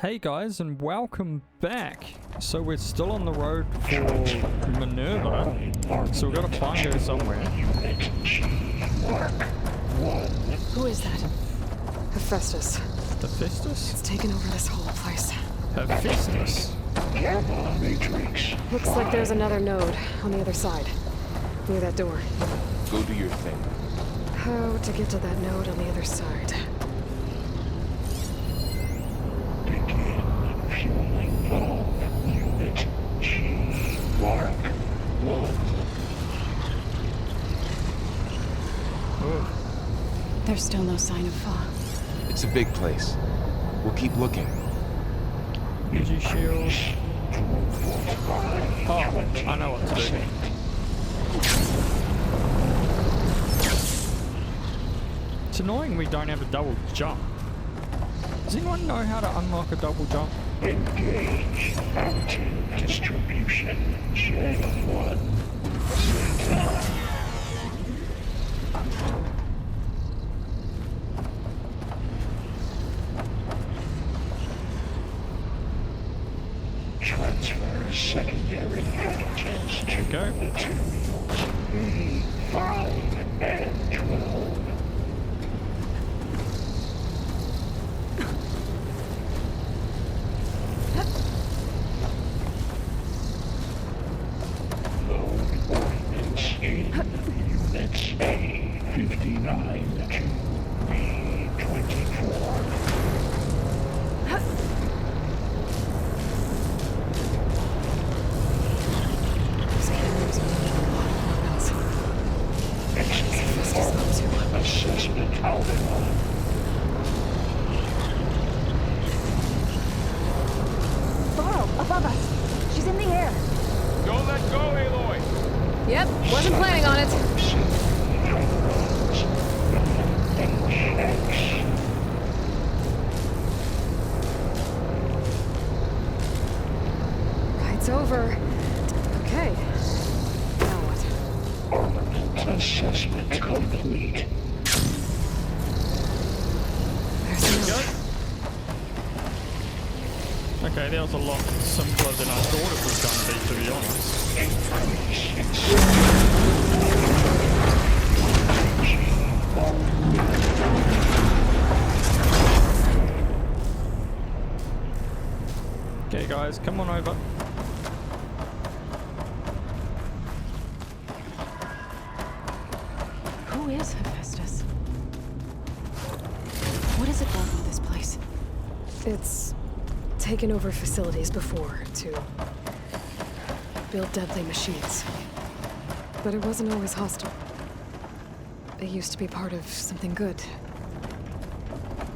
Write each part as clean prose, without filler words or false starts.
Hey guys, and welcome back. So we're still on the road for Minerva, so we've got to find her somewhere. Who is that? Hephaestus. Hephaestus? It's taken over this whole place. Hephaestus? Looks like there's another node on the other side, near that door. Go do your thing. How to get to that node on the other side? There's still no sign of fog. It's a big place. We'll keep looking. Energy shield. Oh, I know what to do. It's annoying we don't have a double jump. Does anyone know how to unlock a double jump? Engage active distribution. Channel 1. Transfer secondary contents to materials B5 and 12. Units A59 to B24. These cameras are making a lot of weapons. Assessment alpha. Borrow, above us. She's in the air. Don't let go, Aloy! Yep, wasn't planning on it. Ride's over. Okay. Now what? Orbital assessment complete. There's the note. Okay, that was a lot simpler than I thought it was going to be honest. Okay guys, come on over. Who is Hephaestus? What is it going with this place? It's taken over facilities before to build deadly machines. But it wasn't always hostile. It used to be part of something good.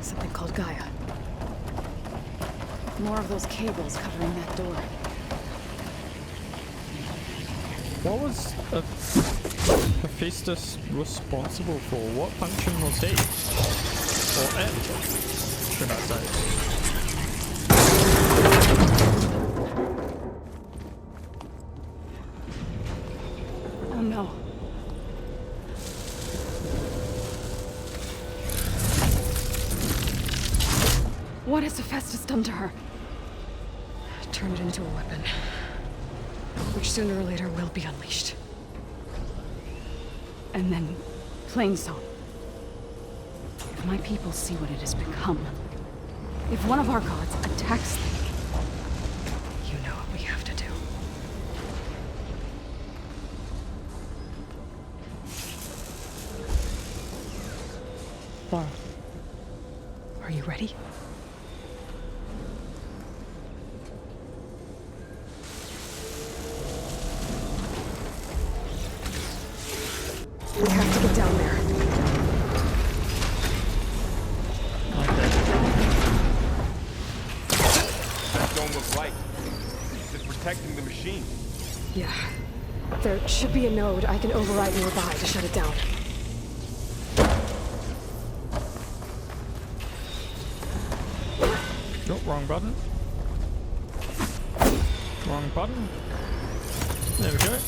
Something called Gaia. More of those cables covering that door. What was Hephaestus responsible for? What function was he? Or it, should I say? Oh no. What has Hephaestus done to her? Turn it into a weapon. Which sooner or later will be unleashed. And then plain song. If my people see what it has become, if one of our gods attacks them, You know what we have to do. Fire. Are you ready? We have to get down there. Okay. That don't look right. It's protecting the machine. Yeah. There should be a node I can override nearby to shut it down. Oh, wrong button. Wrong button. There we go.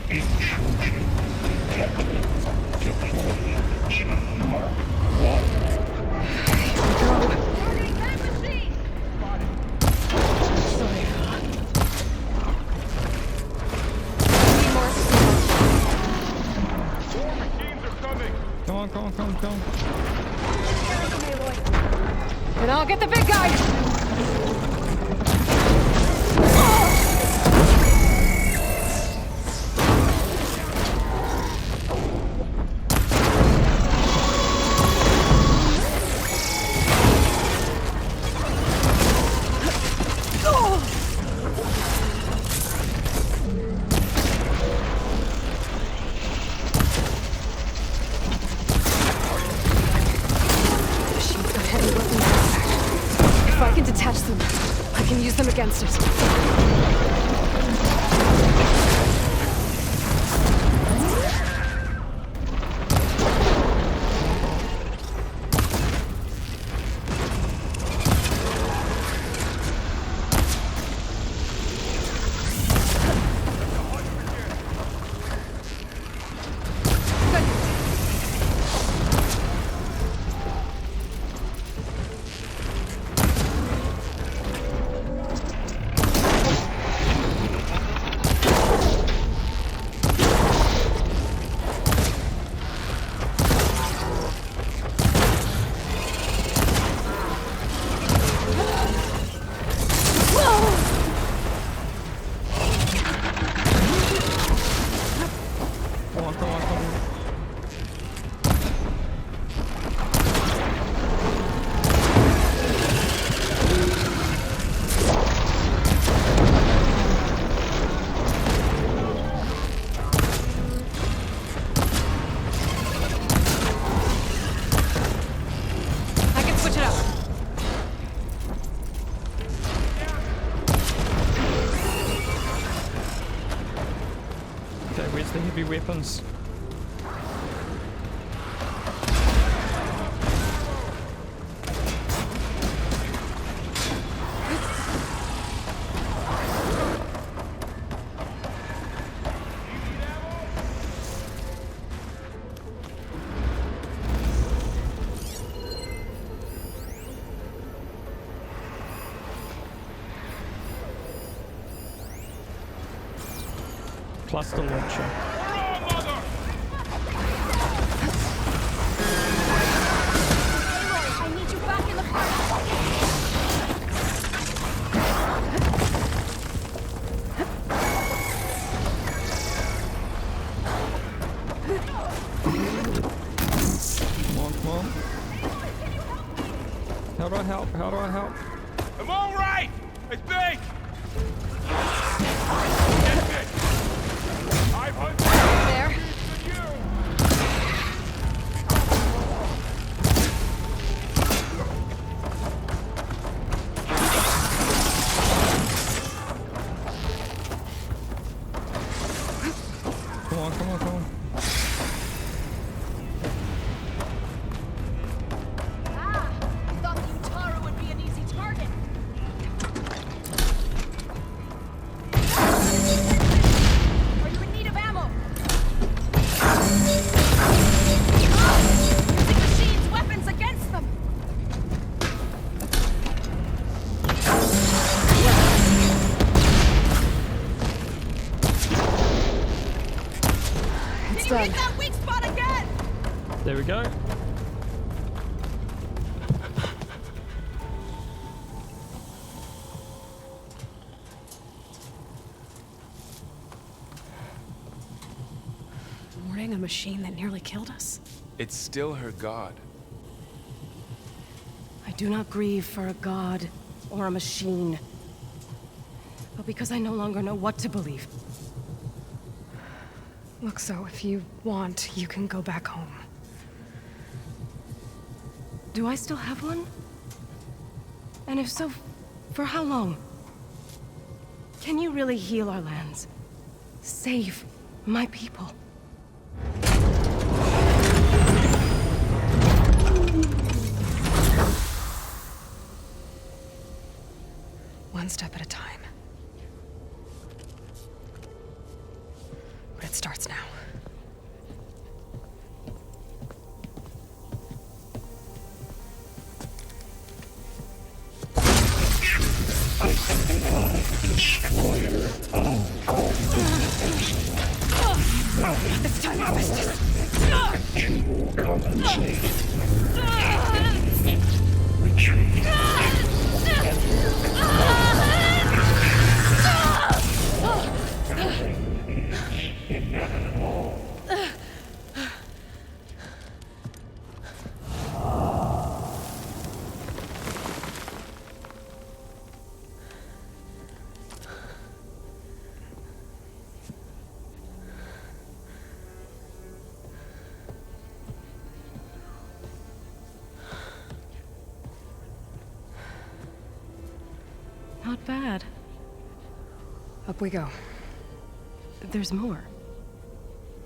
Intrusion detected. Deploy G Mark 1. And I'll get the big guy! Machines got heavy weapons in there. If I can detach them, I can use them against it. Come on, come on, come on. I can switch it up. Okay, where's the heavy weapons? Cluster launcher. I need you back in the party. Come on, come on. How do I help? How do I help? I'm all right! It's big! I've hunted There. you! Come on, come on, come on. Ah, thought the Utara would be an easy target. Are you in need of ammo? Using machines' weapons against them. It's Can you done. hit that weak spot again? There we go. Warning a machine that nearly killed us? It's still her god. I do not grieve for a god or a machine, but because I no longer know what to believe. Look, so if you want, you can go back home. Do I still have one? And if so, for how long? Can you really heal our lands? Save my people? One step at a time. But it starts now. Destroyer of all It's time to harvest. to compensate. Retreat. Not bad. Up we go. There's more.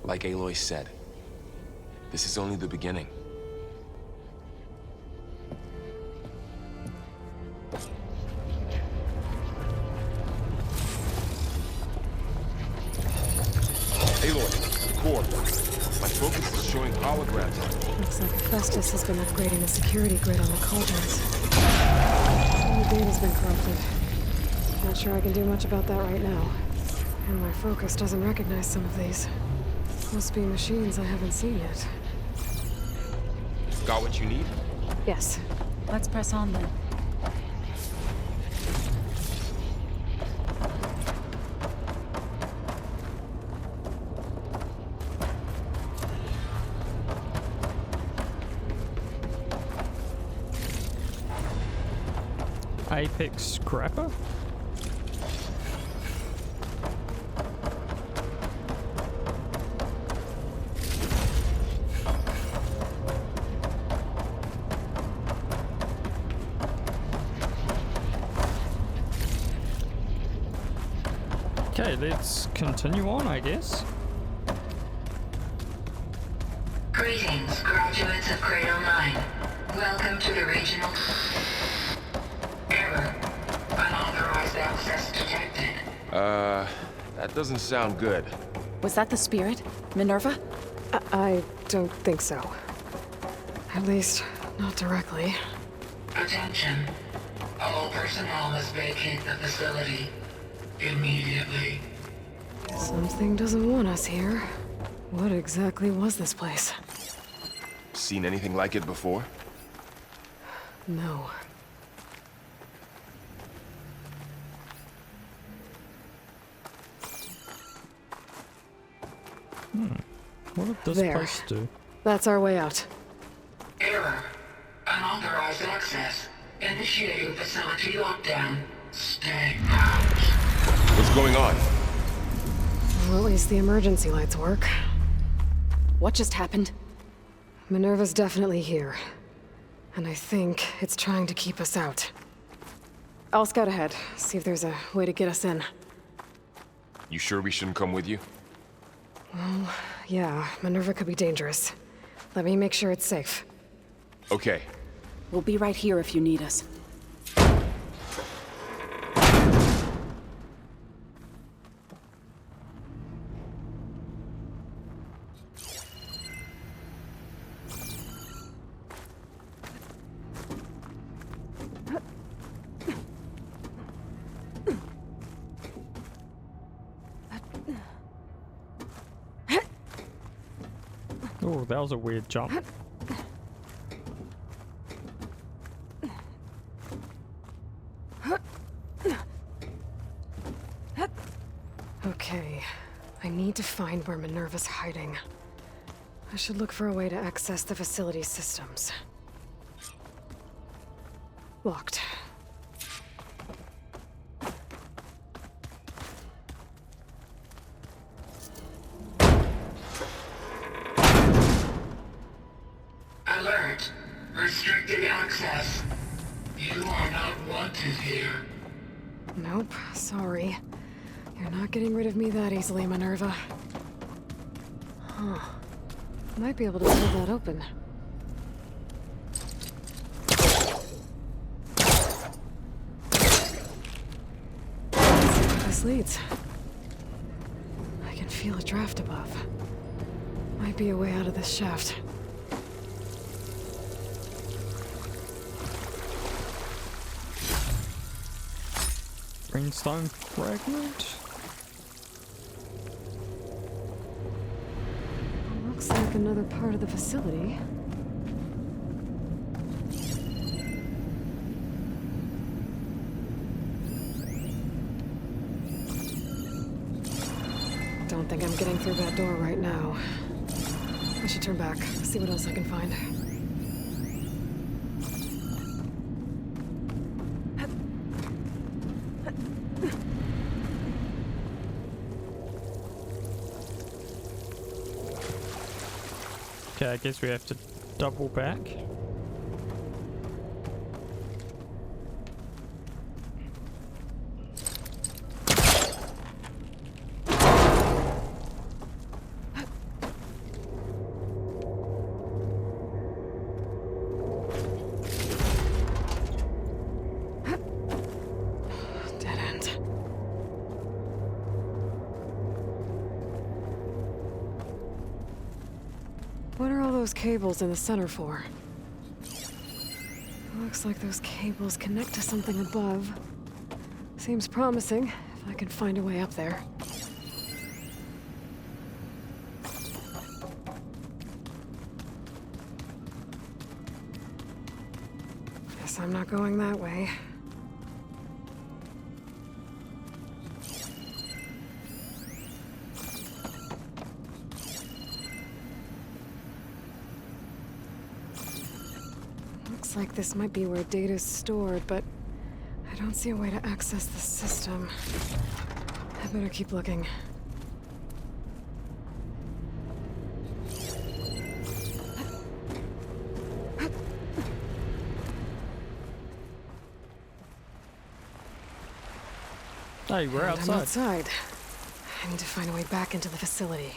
Like Aloy said, this is only the beginning. Aloy, the core. My focus is showing holograms on it. Looks like Festus has been upgrading the security grid on the cauldrons. Some of the data's been corrupted. Not sure I can do much about that right now. And my focus doesn't recognize some of these. Must be machines I haven't seen yet. Got what you need? Yes. Let's press on then. Apex Scrapper? Okay, let's continue on, I guess. Greetings, graduates of Cradle 9. Welcome to the regional... Error. Unauthorized access detected. That doesn't sound good. Was that the spirit? Minerva? I don't think so. At least, not directly. Attention. All personnel must vacate the facility. Immediately. Something doesn't want us here. What exactly was this place? Seen anything like it before? No. What did this There. place do? That's our way out. Error. Unauthorized access. Initiating facility lockdown. Stay out. What's going on? Well, at least the emergency lights work. What just happened? Minerva's definitely here. And I think it's trying to keep us out. I'll scout ahead, see if there's a way to get us in. You sure we shouldn't come with you? Yeah, Minerva could be dangerous. Let me make sure it's safe. Okay. We'll be right here if you need us. Oh, that was a weird jump. Okay, I need to find where Minerva's hiding. I should look for a way to access the facility systems. Locked. Alert. Restricted access. You are not wanted here. Nope, sorry. You're not getting rid of me that easily, Minerva. Huh. Might be able to pull that open. Let's see where this leads. I can feel a draft above. Might be a way out of this shaft. Greenstone fragment? Looks like another part of the facility. Don't think I'm getting through that door right now. I should turn back, see what else I can find. Okay, I guess we have to double back. those cables in the center for? Looks like those cables connect to something above. Seems promising, if I can find a way up there. Guess I'm not going that way. Looks like this might be where data's stored, but I don't see a way to access the system. I better keep looking. Hey, we're And outside. I'm outside. I need to find a way back into the facility.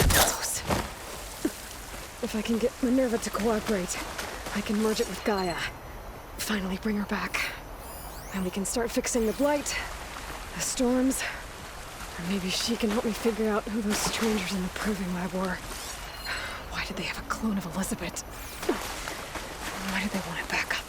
Close. If I can get Minerva to cooperate, I can merge it with Gaia. Finally bring her back. And we can start fixing the blight, the storms, or maybe she can help me figure out who those strangers in the proving lab were. Why did they have a clone of Elizabeth? Why did they want it back up?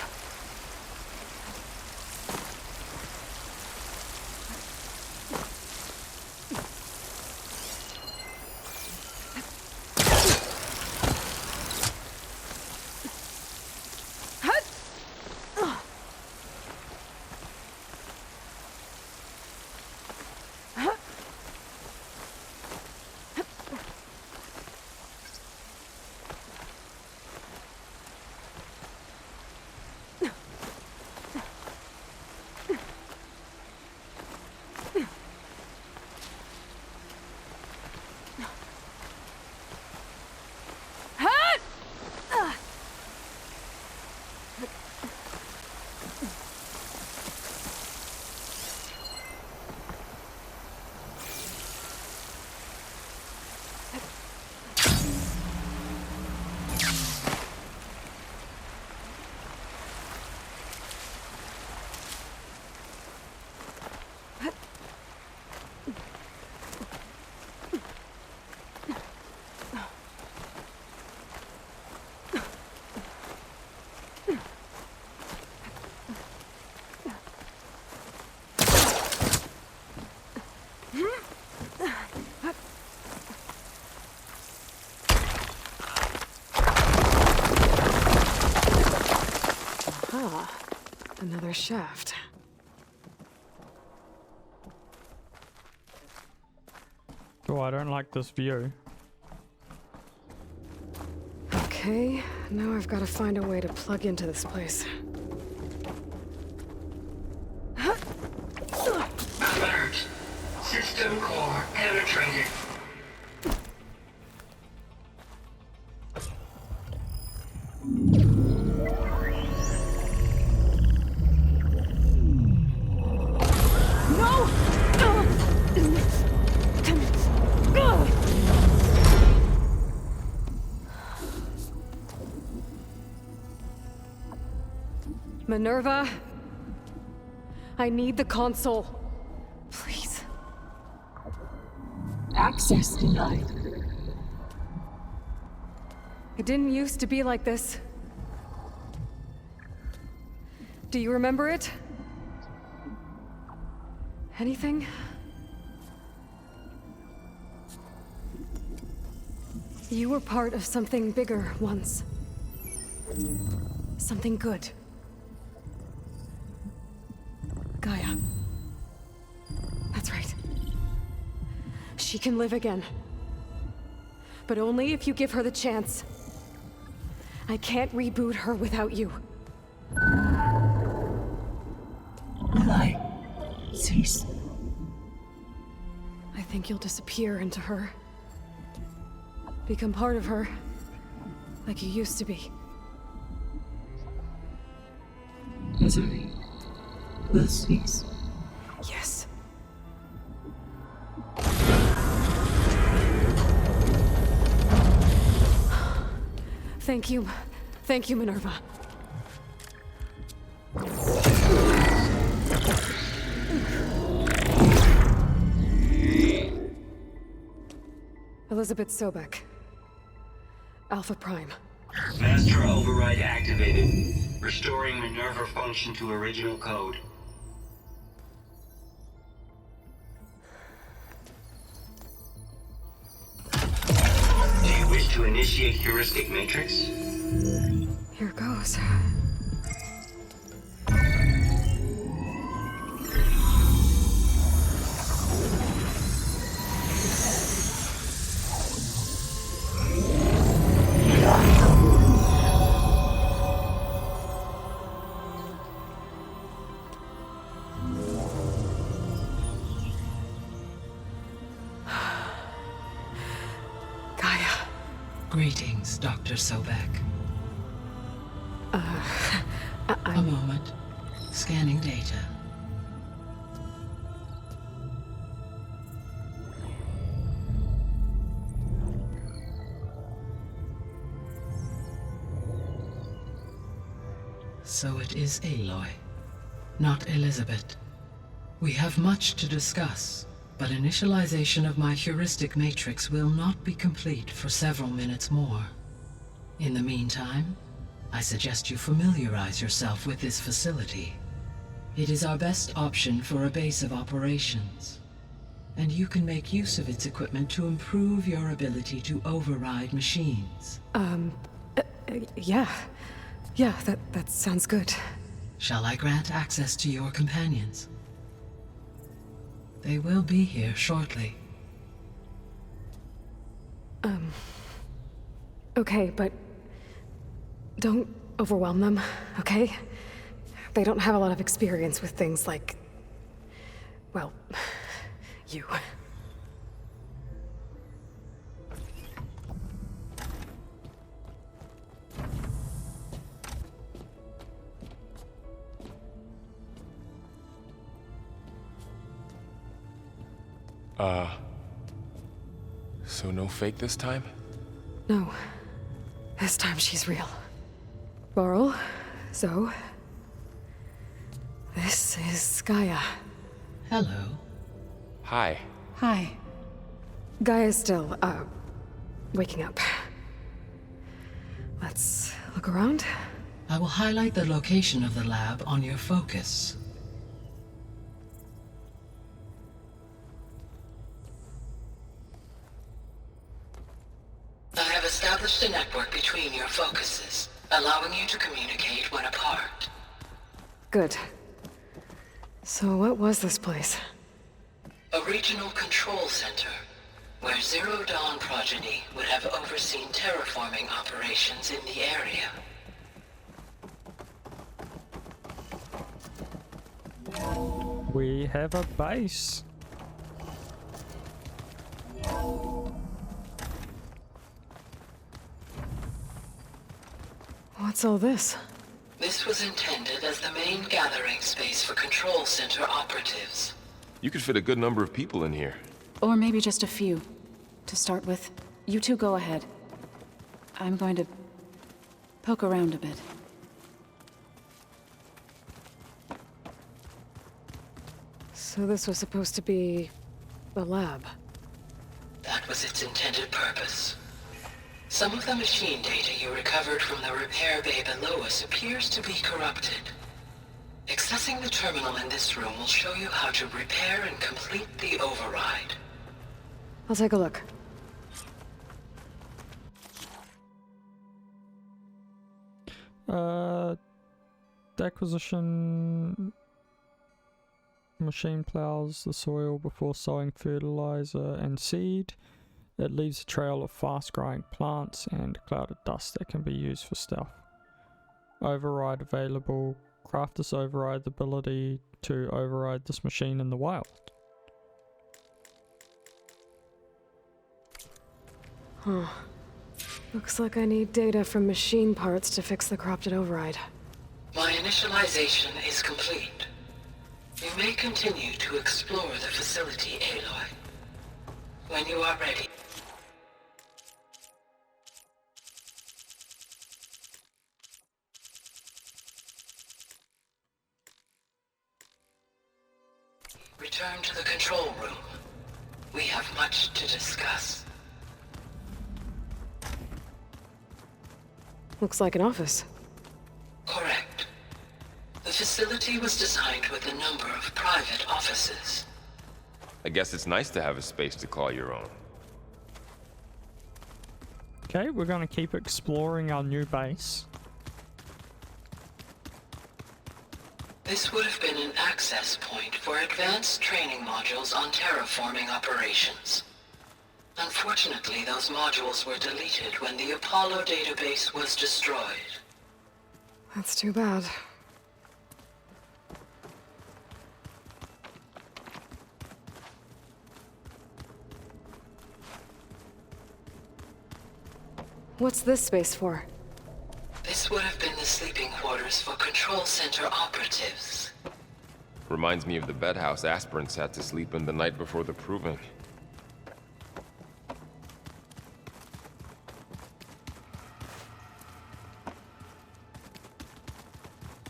Another shaft. Oh, I don't like this view. Okay, now I've got to find a way to plug into this place. Alert. System core penetrated. Minerva, I need the console. Please. Access denied. It didn't used to be like this. Do you remember it? Anything? You were part of something bigger once. Something good. Gaia. That's right. She can live again. But only if you give her the chance. I can't reboot her without you. Light. Cease. I think you'll disappear into her. Become part of her. Like you used to be. Misery. Will cease. Yes. Thank you. Thank you, Minerva. Elizabeth Sobek. Alpha Prime. Master override activated. Restoring Minerva function to original code. Do you wish to initiate heuristic matrix? Here goes. Gaia. Greetings, Dr. Sobek. A I'm... moment. Scanning data. So it is Aloy, not Elizabeth. We have much to discuss, but initialization of my heuristic matrix will not be complete for several minutes more. In the meantime, I suggest you familiarize yourself with this facility. It is our best option for a base of operations, and you can make use of its equipment to improve your ability to override machines. Yeah. Yeah, that sounds good. Shall I grant access to your companions? They will be here shortly. Okay, but don't overwhelm them, okay? They don't have a lot of experience with things like, well, you. So no fake this time? No. This time she's real. Laurel, Zoe. This is Gaia. Hello. Hi. Hi. Gaia's still, waking up. Let's look around. I will highlight the location of the lab on your focus. I have established a network between your focuses, allowing you to communicate when apart. Good. So what was this place? A regional control center, where Zero Dawn progeny would have overseen terraforming operations in the area. We have a base. What's all this? This was intended as the main gathering space for control center operatives. You could fit a good number of people in here. Or maybe just a few. To start with, you two go ahead. I'm going to poke around a bit. So this was supposed to be a lab. That was its intended purpose. Some of the machine data you recovered from the repair bay below us appears to be corrupted. Accessing the terminal in this room will show you how to repair and complete the override. I'll take a look. Acquisition machine plows the soil before sowing fertilizer and seed. It leaves a trail of fast-growing plants and a cloud of dust that can be used for stuff. Override available. Craft this override the ability to override this machine in the wild. Huh. Looks like I need data from machine parts to fix the corrupted override. My initialization is complete. You may continue to explore the facility, Aloy. When you are ready. Return to the control room. We have much to discuss. Looks like an office. Correct. The facility was designed with a number of private offices. I guess it's nice to have a space to call your own. Okay, we're gonna keep exploring our new base. This would have been an access point for advanced training modules on terraforming operations. Unfortunately, those modules were deleted when the Apollo database was destroyed. That's too bad. What's this space for? This would have been the sleeping quarters for control center operatives. Reminds me of the bedhouse aspirants had to sleep in the night before the proving.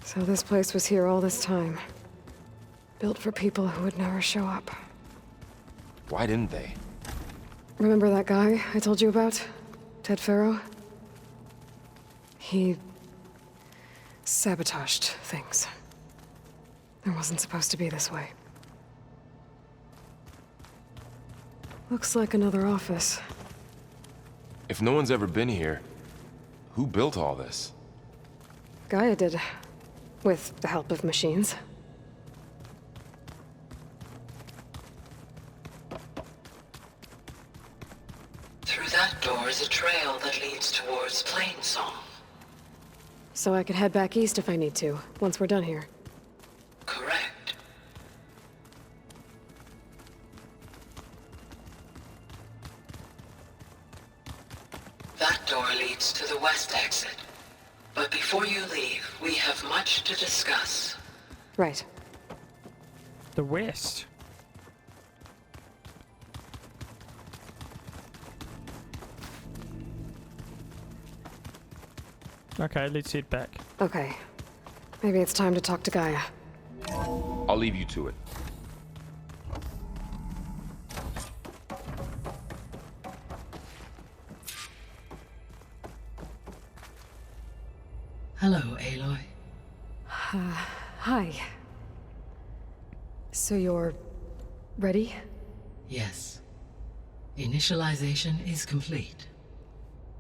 So this place was here all this time. Built for people who would never show up. Why didn't they? Remember that guy I told you about? Ted Farrow? He sabotaged things. It wasn't supposed to be this way. Looks like another office. If no one's ever been here, who built all this? Gaia did. With the help of machines. Through that door is a trail that leads towards Plainsong. So I could head back east if I need to, once we're done here. Correct. That door leads to the west exit. But before you leave, we have much to discuss. Right. The west. Okay, let's head back. Okay. Maybe it's time to talk to Gaia. I'll leave you to it. Hello, Aloy. Hi. So you're ready? Yes. Initialization is complete.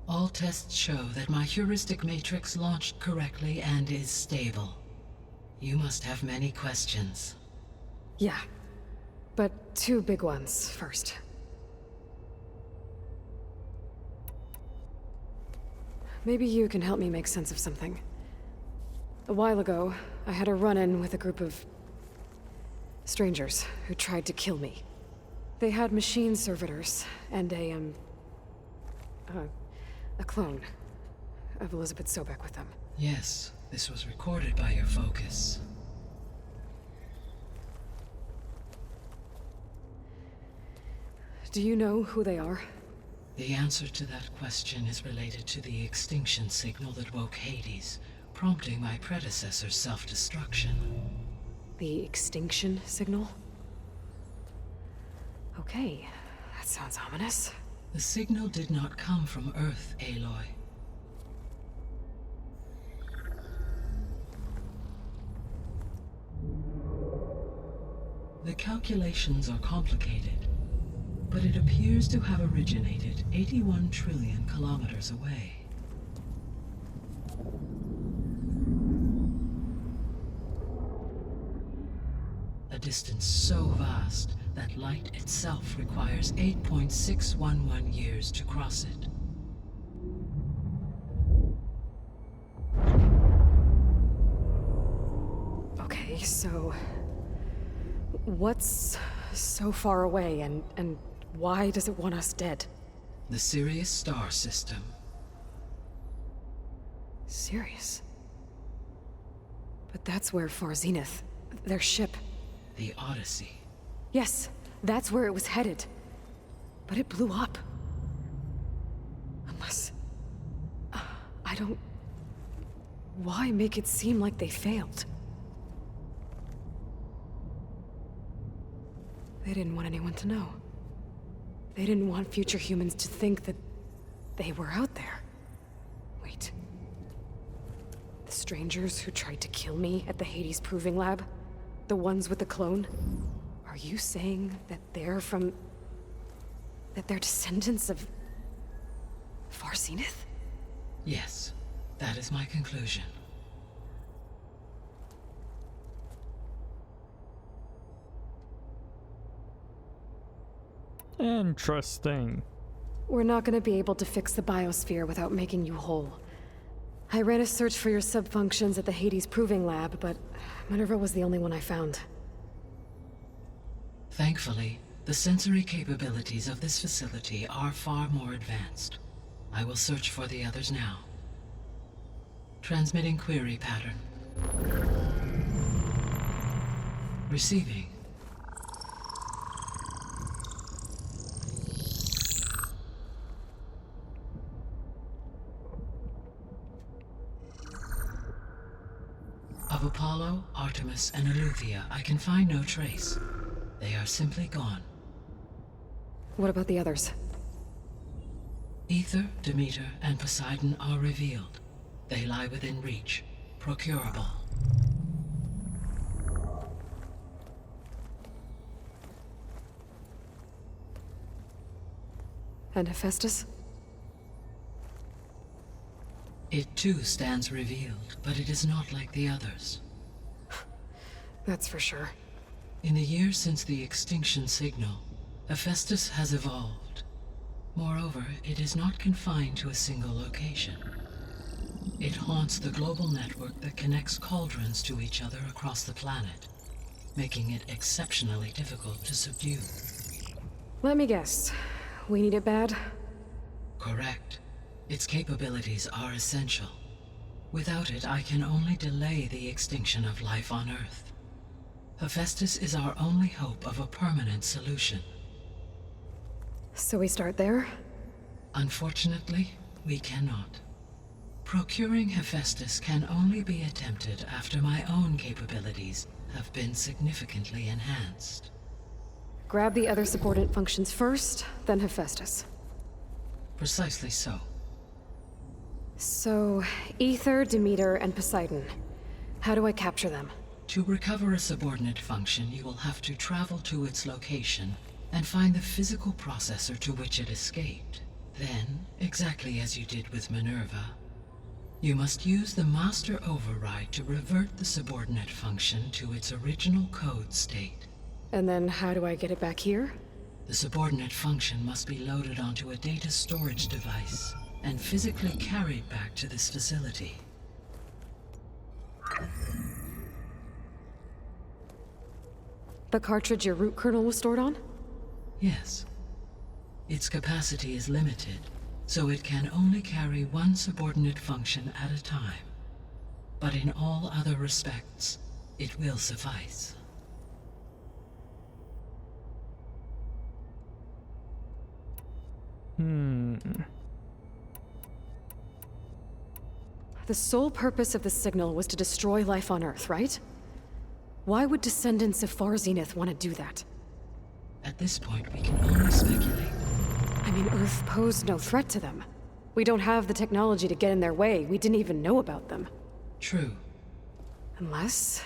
All tests show that my heuristic matrix launched correctly and is stable. You must have many questions. Yeah. But two big ones first. Maybe you can help me make sense of something. A while ago, I had a run-in with a group of strangers who tried to kill me. They had machine servitors and a clone of Elizabeth Sobek with them. Yes, this was recorded by your focus. Do you know who they are? The answer to that question is related to the extinction signal that woke Hades, prompting my predecessor's self-destruction. The extinction signal? Okay, that sounds ominous. The signal did not come from Earth, Aloy. The calculations are complicated, but it appears to have originated 81 trillion kilometers away. A distance so vast that light itself requires 8.611 years to cross it. Okay, so what's so far away and why does it want us dead? The Sirius star system. Sirius? But that's where Far Zenith, their ship. The Odyssey. Yes, that's where it was headed. But it blew up. Unless... I don't... Why make it seem like they failed? They didn't want anyone to know. They didn't want future humans to think that they were out there. Wait. strangers who tried to kill me at the Hades Proving Lab? The ones with the clone? Are you saying that they're from... that they're descendants of... Far Zenith? Yes, that is my conclusion. Interesting. We're not gonna be able to fix the biosphere without making you whole. I ran a search for your subfunctions at the Hades Proving Lab, but Minerva was the only one I found. Thankfully, the sensory capabilities of this facility are far more advanced. I will search for the others now. Transmitting query pattern. Receiving. Of Apollo, Artemis, and Eleuthia, I can find no trace. They are simply gone. What about the others? Ether, Demeter, and Poseidon are revealed. They lie within reach, procurable. And Hephaestus? It too stands revealed, but it is not like the others. That's for sure. In the years since the extinction signal, Hephaestus has evolved. Moreover, it is not confined to a single location. It haunts the global network that connects cauldrons to each other across the planet, making it exceptionally difficult to subdue. Let me guess. We need it bad? Correct. Its capabilities are essential. Without it, I can only delay the extinction of life on Earth. Hephaestus is our only hope of a permanent solution. So we start there? Unfortunately, we cannot. Procuring Hephaestus can only be attempted after my own capabilities have been significantly enhanced. Grab the other subordinate functions first, then Hephaestus. Precisely so. So, Ether, Demeter, and Poseidon. How do I capture them? To recover a subordinate function, you will have to travel to its location and find the physical processor to which it escaped. Then, exactly as you did with Minerva, you must use the master override to revert the subordinate function to its original code state. And then how do I get it back here? The subordinate function must be loaded onto a data storage device and physically carried back to this facility. The cartridge your root kernel was stored on? Yes. Its capacity is limited, so it can only carry one subordinate function at a time. But in all other respects, it will suffice. The sole purpose of the signal was to destroy life on Earth, right? Why would descendants of Far Zenith want to do that? At this point, we can only speculate. I mean, Earth posed no threat to them. We don't have the technology to get in their way. We didn't even know about them. True. Unless...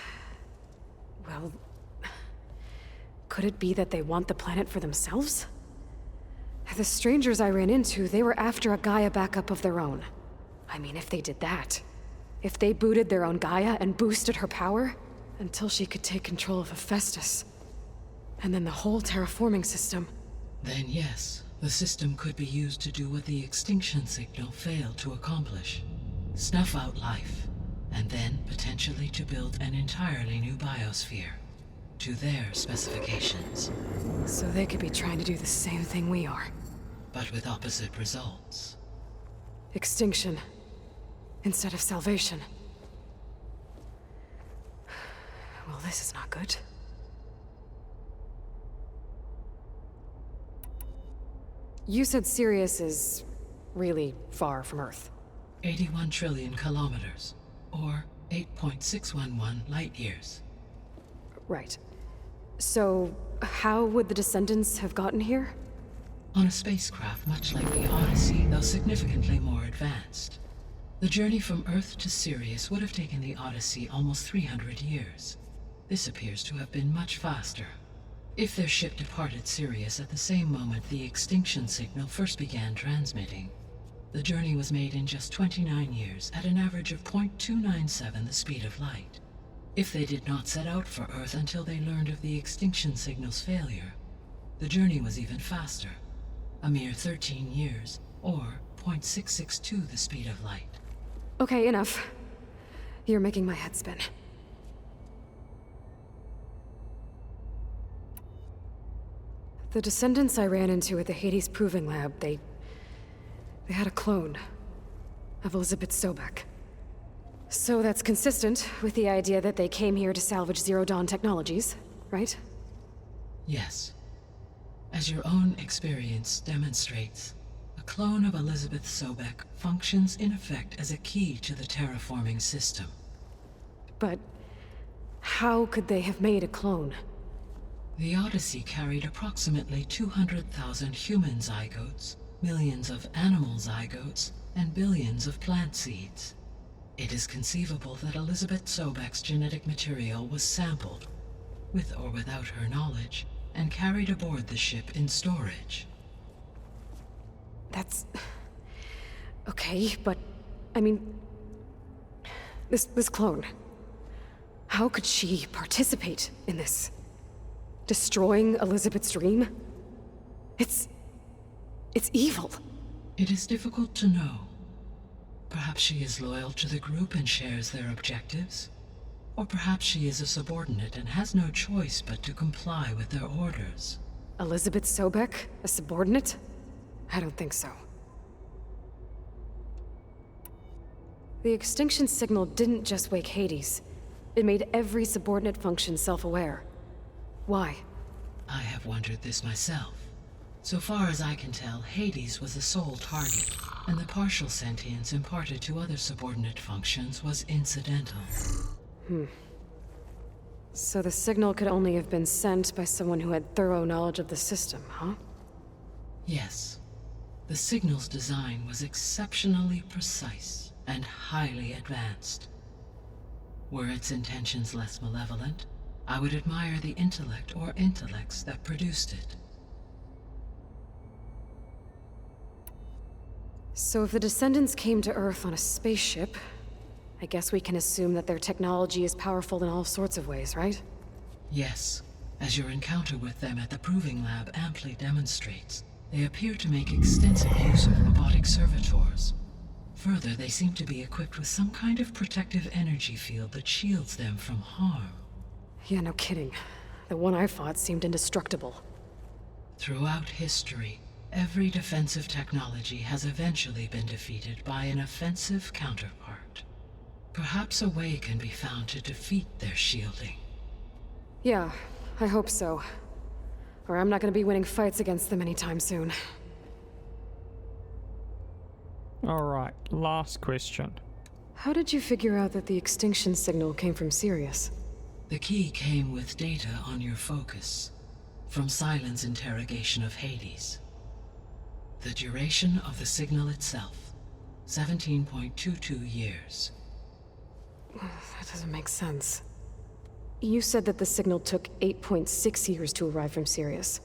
well... could it be that they want the planet for themselves? The strangers I ran into, they were after a Gaia backup of their own. I mean, if they did that... if they booted their own Gaia and boosted her power... until she could take control of Hephaestus. And then the whole terraforming system. Then yes, the system could be used to do what the extinction signal failed to accomplish. Snuff out life, and then potentially to build an entirely new biosphere. To their specifications. So they could be trying to do the same thing we are. But with opposite results. Extinction. Instead of salvation. Well, this is not good. You said Sirius is really far from Earth. 81 trillion kilometers, or 8.611 light years. Right. So, how would the descendants have gotten here? On a spacecraft much like the Odyssey, though significantly more advanced. The journey from Earth to Sirius would have taken the Odyssey almost 300 years. This appears to have been much faster. If their ship departed Sirius at the same moment the extinction signal first began transmitting, the journey was made in just 29 years at an average of 0.297 the speed of light. If they did not set out for Earth until they learned of the extinction signal's failure, the journey was even faster, a mere 13 years, or 0.662 the speed of light. Okay, enough. You're making my head spin. The descendants I ran into at the Hades Proving Lab, they had a clone of Elizabeth Sobek. So that's consistent with the idea that they came here to salvage Zero Dawn technologies, right? Yes. As your own experience demonstrates, a clone of Elizabeth Sobek functions in effect as a key to the terraforming system. But how could they have made a clone? The Odyssey carried approximately 200,000 human zygotes, millions of animal zygotes, and billions of plant seeds. It is conceivable that Elizabeth Sobek's genetic material was sampled, with or without her knowledge, and carried aboard the ship in storage. That's... okay, but... I mean... This clone... How could she participate in this? Destroying Elizabeth's dream? It's evil. It is difficult to know. Perhaps she is loyal to the group and shares their objectives. Or perhaps she is a subordinate and has no choice but to comply with their orders. Elizabeth Sobek? A subordinate? I don't think so. The extinction signal didn't just wake Hades. It made every subordinate function self-aware. Why? I have wondered this myself. So far as I can tell, Hades was the sole target, and the partial sentience imparted to other subordinate functions was incidental. So the signal could only have been sent by someone who had thorough knowledge of the system, huh? Yes. The signal's design was exceptionally precise and highly advanced. Were its intentions less malevolent, I would admire the intellect or intellects that produced it. So if the descendants came to Earth on a spaceship, I guess we can assume that their technology is powerful in all sorts of ways, right? Yes, as your encounter with them at the Proving Lab amply demonstrates, they appear to make extensive use of robotic servitors. Further, they seem to be equipped with some kind of protective energy field that shields them from harm. Yeah, no kidding. The one I fought seemed indestructible. Throughout history, every defensive technology has eventually been defeated by an offensive counterpart. Perhaps a way can be found to defeat their shielding. Yeah, I hope so. Or I'm not gonna be winning fights against them anytime soon. Alright, last question. How did you figure out that the extinction signal came from Sirius? The key came with data on your focus, from Silent's interrogation of Hades. The duration of the signal itself, 17.22 years. That doesn't make sense. You said that the signal took 8.6 years to arrive from Sirius.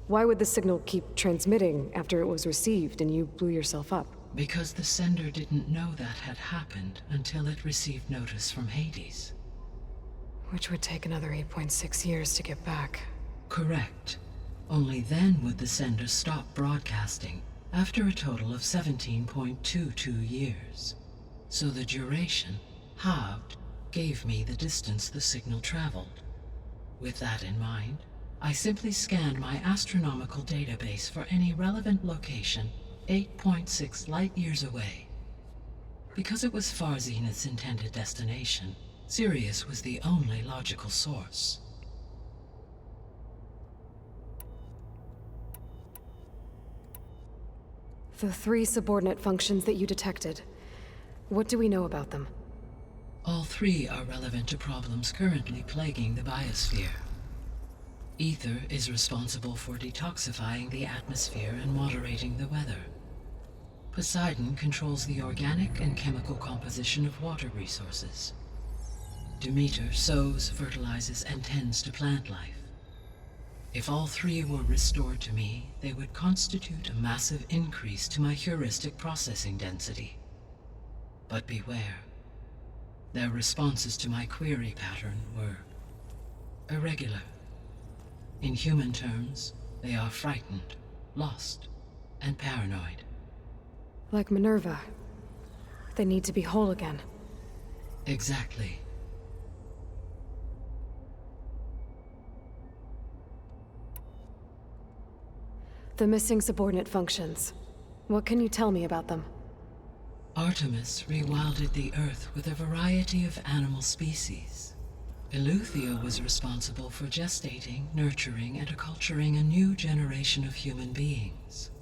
Why would the signal keep transmitting after it was received and you blew yourself up? Because the sender didn't know that had happened until it received notice from Hades. Which would take another 8.6 years to get back. Correct. Only then would the sender stop broadcasting, after a total of 17.22 years. So the duration, halved, gave me the distance the signal traveled. With that in mind, I simply scanned my astronomical database for any relevant location 8.6 light-years away. Because it was Far Zenith's intended destination, Sirius was the only logical source. The 3 subordinate functions that you detected, what do we know about them? All 3 are relevant to problems currently plaguing the biosphere. Ether is responsible for detoxifying the atmosphere and moderating the weather. Poseidon controls the organic and chemical composition of water resources. Demeter sows, fertilizes, and tends to plant life. If all three were restored to me, they would constitute a massive increase to my heuristic processing density. But beware. Their responses to my query pattern were irregular. In human terms, they are frightened, lost, and paranoid. Like Minerva. They need to be whole again. Exactly. The missing subordinate functions. What can you tell me about them? Artemis rewilded the Earth with a variety of animal species. Eleuthia was responsible for gestating, nurturing, and acculturating a new generation of human beings.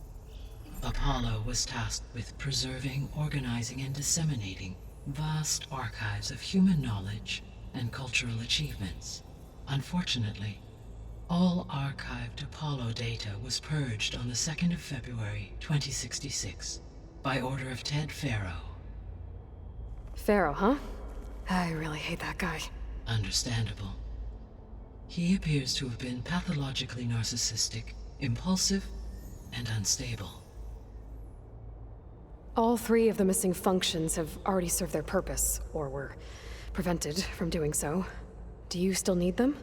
Apollo was tasked with preserving, organizing, and disseminating vast archives of human knowledge and cultural achievements. Unfortunately, all archived Apollo data was purged on the 2nd of February, 2066, by order of Ted Faro. Pharaoh, huh? I really hate that guy. Understandable. He appears to have been pathologically narcissistic, impulsive, and unstable. All three of the missing functions have already served their purpose, or were prevented from doing so. Do you still need them?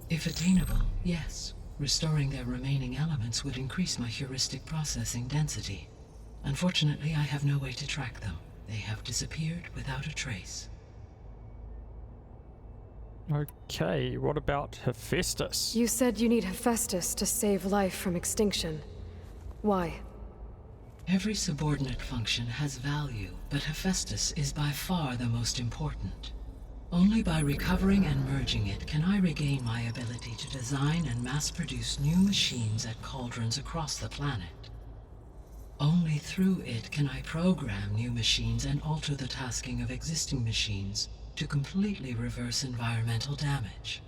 If attainable, yes. Restoring their remaining elements would increase my heuristic processing density. Unfortunately, I have no way to track them. They have disappeared without a trace. Okay, what about Hephaestus? You said you need Hephaestus to save life from extinction. Why? Every subordinate function has value, but Hephaestus is by far the most important. Only by recovering and merging it can I regain my ability to design and mass-produce new machines at cauldrons across the planet. Only through it can I program new machines and alter the tasking of existing machines to completely reverse environmental damage.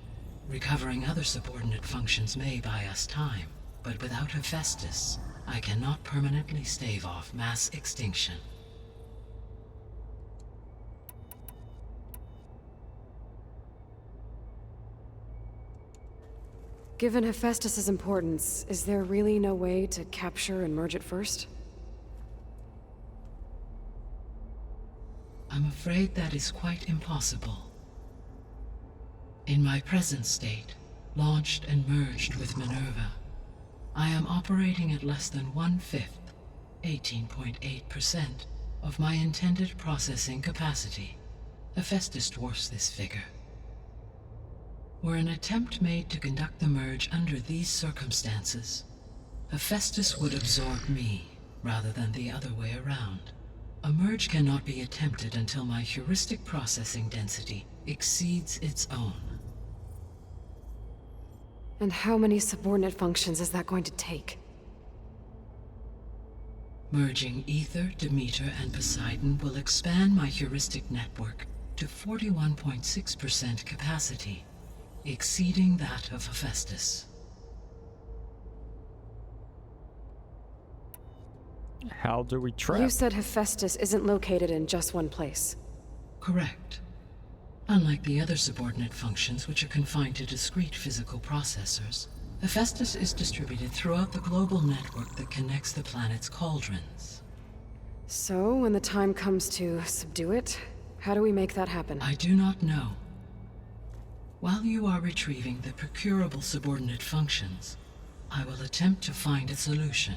Recovering other subordinate functions may buy us time, but without Hephaestus, I cannot permanently stave off mass extinction. Given Hephaestus's importance, is there really no way to capture and merge it first? I'm afraid that is quite impossible. In my present state, launched and merged with Minerva, I am operating at less than 1/5, 18.8%, of my intended processing capacity. Hephaestus dwarfs this figure. Were an attempt made to conduct the merge under these circumstances, Hephaestus would absorb me, rather than the other way around. A merge cannot be attempted until my heuristic processing density exceeds its own. And how many subordinate functions is that going to take? Merging Ether, Demeter, and Poseidon will expand my heuristic network to 41.6% capacity, exceeding that of Hephaestus. How do we trap? You said Hephaestus isn't located in just one place. Correct. Unlike the other subordinate functions, which are confined to discrete physical processors, Hephaestus is distributed throughout the global network that connects the planet's cauldrons. So, when the time comes to subdue it, how do we make that happen? I do not know. While you are retrieving the procurable subordinate functions, I will attempt to find a solution.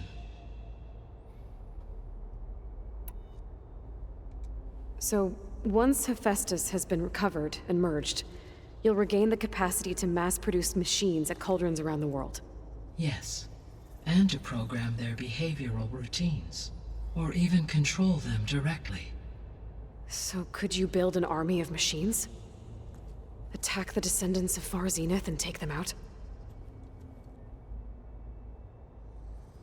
So, once Hephaestus has been recovered and merged, you'll regain the capacity to mass-produce machines at cauldrons around the world. Yes, and to program their behavioral routines, or even control them directly. So could you build an army of machines? Attack the descendants of Far Zenith and take them out?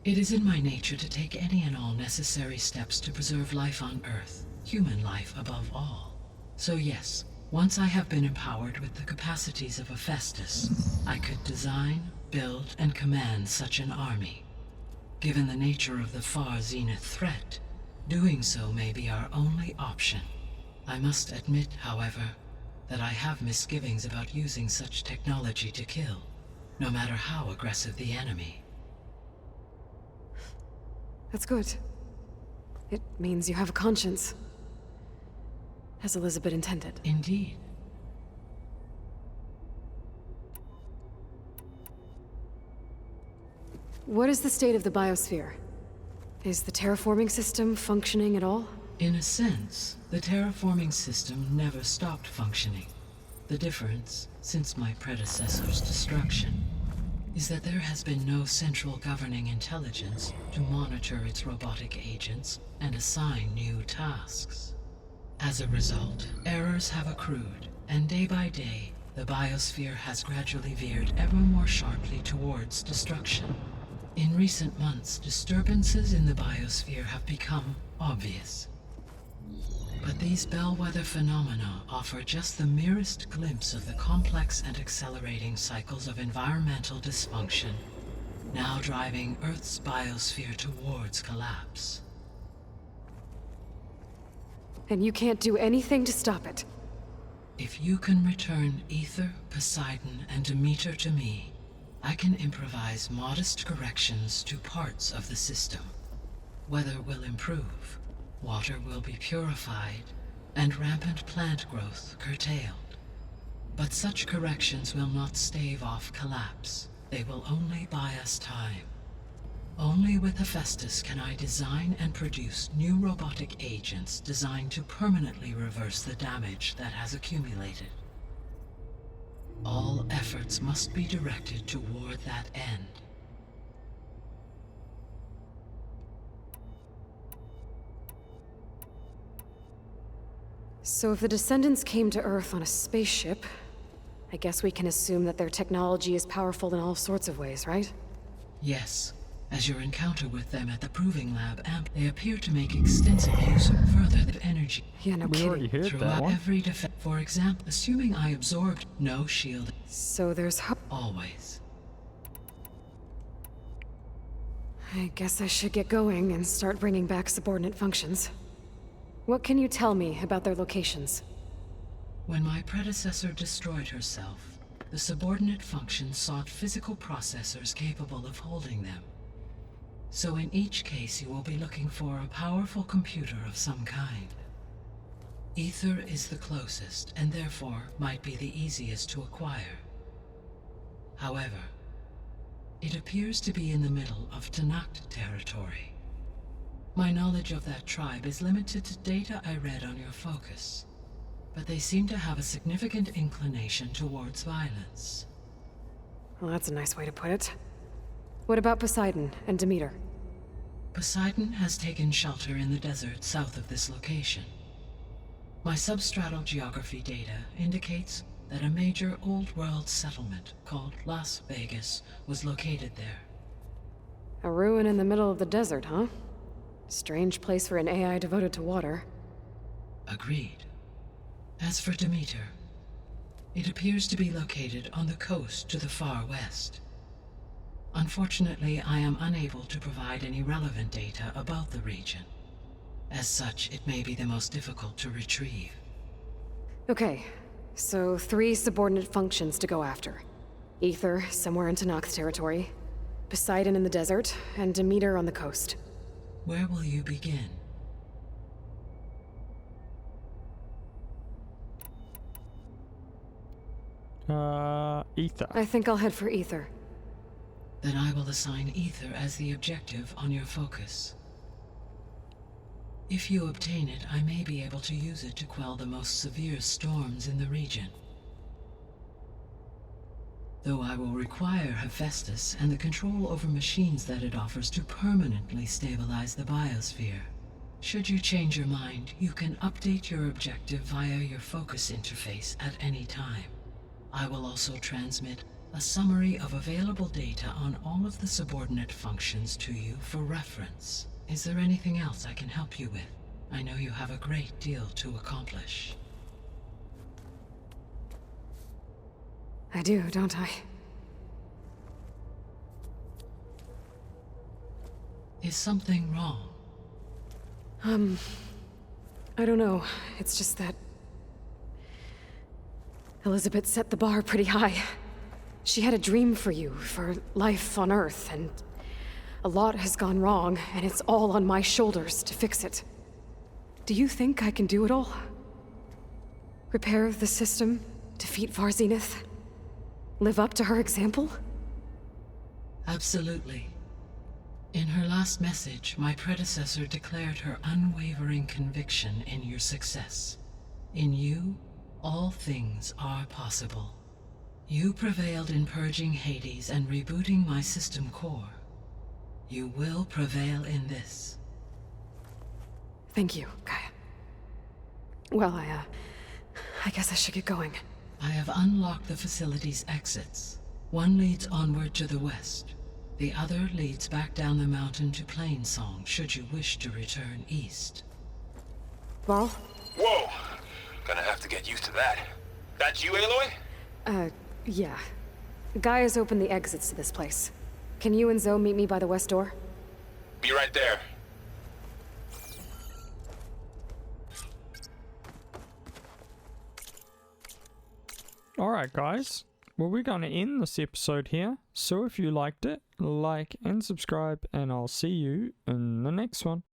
It is in my nature to take any and all necessary steps to preserve life on Earth, human life above all. So yes, once I have been empowered with the capacities of Hephaestus, I could design, build, and command such an army. Given the nature of the far zenith threat, doing so may be our only option. I must admit, however, that I have misgivings about using such technology to kill, no matter how aggressive the enemy. That's good. It means you have a conscience. As Elizabeth intended. Indeed. What is the state of the biosphere? Is the terraforming system functioning at all? In a sense, the terraforming system never stopped functioning. The difference, since my predecessor's destruction, is that there has been no central governing intelligence to monitor its robotic agents and assign new tasks. As a result, errors have accrued, and day by day, the biosphere has gradually veered ever more sharply towards destruction. In recent months, disturbances in the biosphere have become obvious. But these bellwether phenomena offer just the merest glimpse of the complex and accelerating cycles of environmental dysfunction, now driving Earth's biosphere towards collapse. And you can't do anything to stop it? If you can return Ether, Poseidon, and Demeter to me, I can improvise modest corrections to parts of the system. Weather will improve, water will be purified, and rampant plant growth curtailed. But such corrections will not stave off collapse. They will only buy us time. Only with Hephaestus can I design and produce new robotic agents designed to permanently reverse the damage that has accumulated. All efforts must be directed toward that end. So if the descendants came to Earth on a spaceship, I guess we can assume that their technology is powerful in all sorts of ways, right? Yes. As your encounter with them at the Proving Lab they appear to make extensive use of further energy. Yeah, no We already kidding. heard that Throughout one. every defense. For example, assuming I absorbed no shield. So there's hope. Always. I guess I should get going and start bringing back subordinate functions. What can you tell me about their locations? When my predecessor destroyed herself, the subordinate functions sought physical processors capable of holding them. So in each case you will be looking for a powerful computer of some kind. Ether is the closest, and therefore might be the easiest to acquire. However, it appears to be in the middle of Tanakh territory. My knowledge of that tribe is limited to data I read on your focus, but they seem to have a significant inclination towards violence. Well, that's a nice way to put it. What about Poseidon and Demeter? Poseidon has taken shelter in the desert south of this location. My substratal geography data indicates that a major old-world settlement called Las Vegas was located there. A ruin in the middle of the desert, huh? Strange place for an AI devoted to water. Agreed. As for Demeter, it appears to be located on the coast to the far west. Unfortunately, I am unable to provide any relevant data about the region. As such, it may be the most difficult to retrieve. Okay, so 3 subordinate functions to go after. Ether, somewhere in Tanakh territory. Poseidon in the desert, and Demeter on the coast. Where will you begin? Ether. I think I'll head for Ether. Then I will assign Ether as the objective on your focus. If you obtain it, I may be able to use it to quell the most severe storms in the region. Though I will require Hephaestus and the control over machines that it offers to permanently stabilize the biosphere. Should you change your mind, you can update your objective via your focus interface at any time. I will also transmit a summary of available data on all of the subordinate functions to you for reference. Is there anything else I can help you with? I know you have a great deal to accomplish. I do, don't I? Is something wrong? I don't know. It's just that Elizabeth set the bar pretty high. She had a dream for you, for life on Earth, and a lot has gone wrong, and it's all on my shoulders to fix it. Do you think I can do it all? Repair the system, defeat Varzenith, live up to her example? Absolutely. In her last message, my predecessor declared her unwavering conviction in your success. In you, all things are possible. You prevailed in purging Hades and rebooting my system core. You will prevail in this. Thank you, Gaia. Well, I guess I should get going. I have unlocked the facility's exits. One leads onward to the west. The other leads back down the mountain to Plainsong, should you wish to return east. Varl? Whoa! Gonna have to get used to that. That's you, Aloy? Yeah. Gaia's opened the exits to this place. Can you and Zoe meet me by the west door? Be right there. Alright guys, well we're going to end this episode here, so if you liked it, like and subscribe, and I'll see you in the next one.